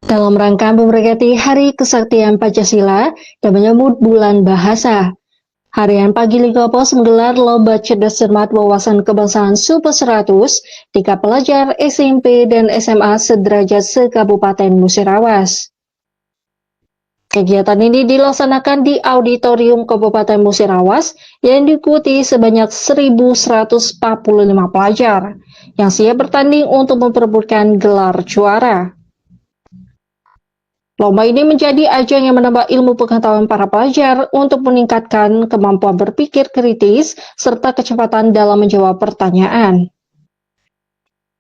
Dalam rangka memperingati Hari Kesaktian Pancasila dan menyambut Bulan Bahasa, Harian Pagi Liga Pos menggelar Lomba Cerdas Cermat Wawasan Kebangsaan Super 100 tingkat pelajar SMP dan SMA sederajat se-Kabupaten Musirawas. Kegiatan ini dilaksanakan di Auditorium Kabupaten Musirawas yang diikuti sebanyak 1.145 pelajar yang siap bertanding untuk memperebutkan gelar juara. Lomba ini menjadi ajang yang menambah ilmu pengetahuan para pelajar untuk meningkatkan kemampuan berpikir kritis serta kecepatan dalam menjawab pertanyaan.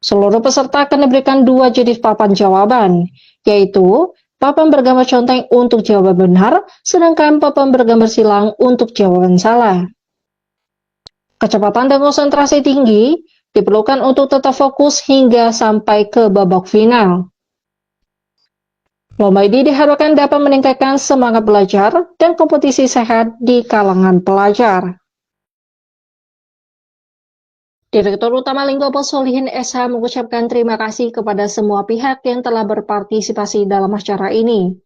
Seluruh peserta akan diberikan 2 jenis papan jawaban, yaitu papan bergambar conteng untuk jawaban benar, sedangkan papan bergambar silang untuk jawaban salah. Kecepatan dan konsentrasi tinggi diperlukan untuk tetap fokus hingga sampai ke babak final. Lomba ini diharapkan dapat meningkatkan semangat belajar dan kompetisi sehat di kalangan pelajar. Direktur Utama Linggo Pos Solihin SH mengucapkan terima kasih kepada semua pihak yang telah berpartisipasi dalam acara ini.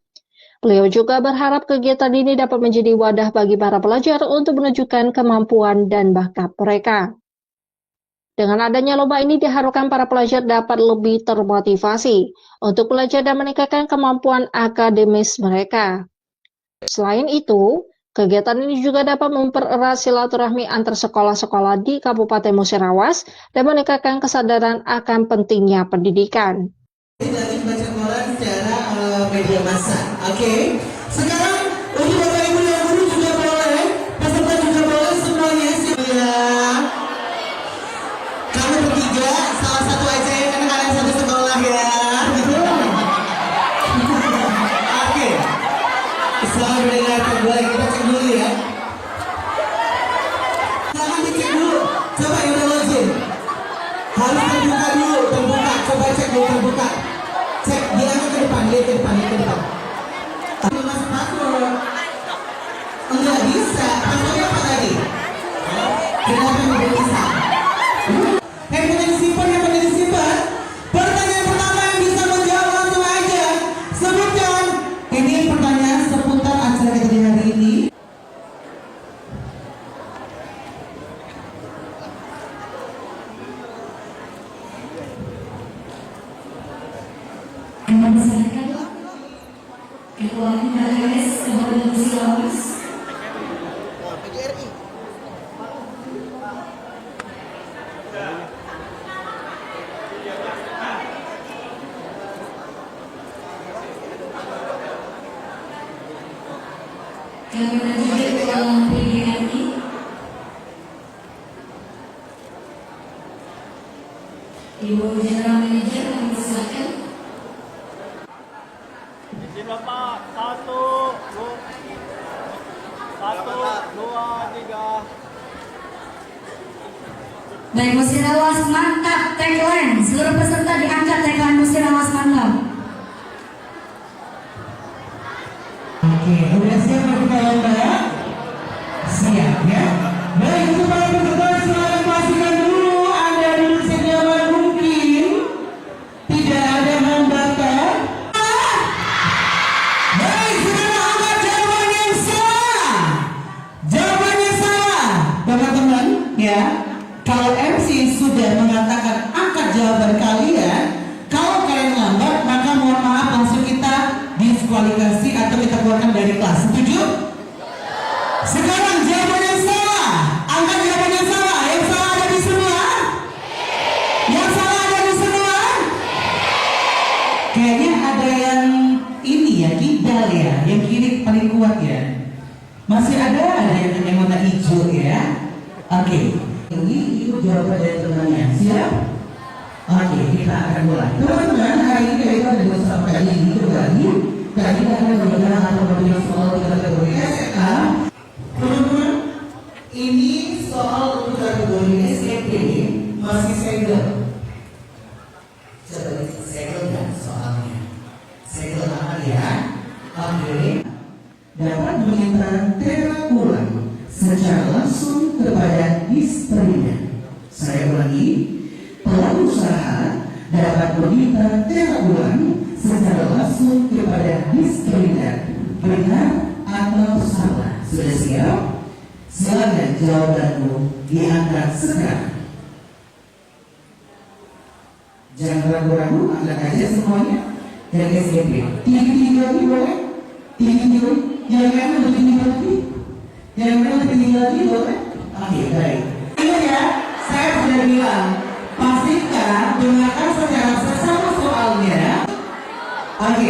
Beliau juga berharap kegiatan ini dapat menjadi wadah bagi para pelajar untuk menunjukkan kemampuan dan bakat mereka. Dengan adanya lomba ini diharapkan para pelajar dapat lebih termotivasi untuk belajar dan meningkatkan kemampuan akademis mereka. Selain itu, kegiatan ini juga dapat mempererat silaturahmi antar sekolah-sekolah di Kabupaten Musirawas dan meningkatkan kesadaran akan pentingnya pendidikan. Dari baca koran secara media massa. Oke. Sekarang untuk Bapak Ibu yang guru juga boleh, peserta juga boleh semuanya siap. Kamu bertiga, salah satu aja ya karena kalian satu sekolah ya. Oke. Selamat mendengarkan boleh kita cek dulu ya. Jangan dicek dulu. Coba yang udah login. Harus terbuka dulu, terbuka. Coba cek dulu terbuka. Cek, bilangnya ke depan, lihat ke depan, lihat ke depan. Mas password. Enggak bisa. Passwordnya apa tadi? Kenapa nggak bisa? Handphone disimpan, handphone disimpan. Pertanyaan pertama yang bisa menjawab langsung aja. Sebutkan. Ini pertanyaan seputar acara kita di hari ini. Kami persilakan Ketua KPS Kabupaten Musirawas. Kami juga Ketua PGRI. Ibu General Manager kami persilakan. Izin Bapak, 1, 2, 3. Baik, Musirawas mantap tagline. Seluruh peserta diangkat tagline Musirawas mantap. Oke, udah siap kita lomba? Siap ya. Baik, untuk para peserta silakan pastikan dulu Anda duduk senyaman mungkin. Tidak ada hambatan. Baik, sudah angkat jawabannya salah. Jawabannya salah, teman-teman ya. Kalau MC sudah mengatakan angkat jawaban kalian, kalau kalian lambat maka mohon maaf langsung kita diskualifikasi atau kita keluarkan dari kelas. Setuju? Sekarang jawabannya salah. Angkat jawabannya salah. Yang salah ada di semua? Yang salah ada di semua? Kayaknya ada yang ini ya, kidal ya, yang kiri paling kuat ya. Masih ada yang warna hijau ya. Oke, ini itu jawaban dari temannya. Siap? Oke, kita akan mulai. Teman-teman, hari ini kita ada bersama kali ini kembali. Kali ini akan memberikan atau memberikan soal kategori SMA. Teman-teman, ini soal untuk kategori SMP masih segel. Coba lihat segel nggak soalnya? Segel apa ya? Oke. Dapat meminta terapulan secara langsung kepada istrinya. Saya ulangi, pelaku usaha dapat meminta terapulan secara langsung langsung kepada Miss Trinidad. Benar atau salah? Sudah siap? Silakan jawabanmu diangkat sekarang. Jangan ragu-ragu, angkat aja semuanya. Dan SMP. Tinggi-tinggi lagi boleh? Tinggi-tinggi lagi? Yang mana lebih tinggi lagi? Yang mana lebih tinggi lagi boleh? Oke, baik. Ingat ya, saya sudah bilang, pastikan dengarkan secara sesama soalnya. Oke,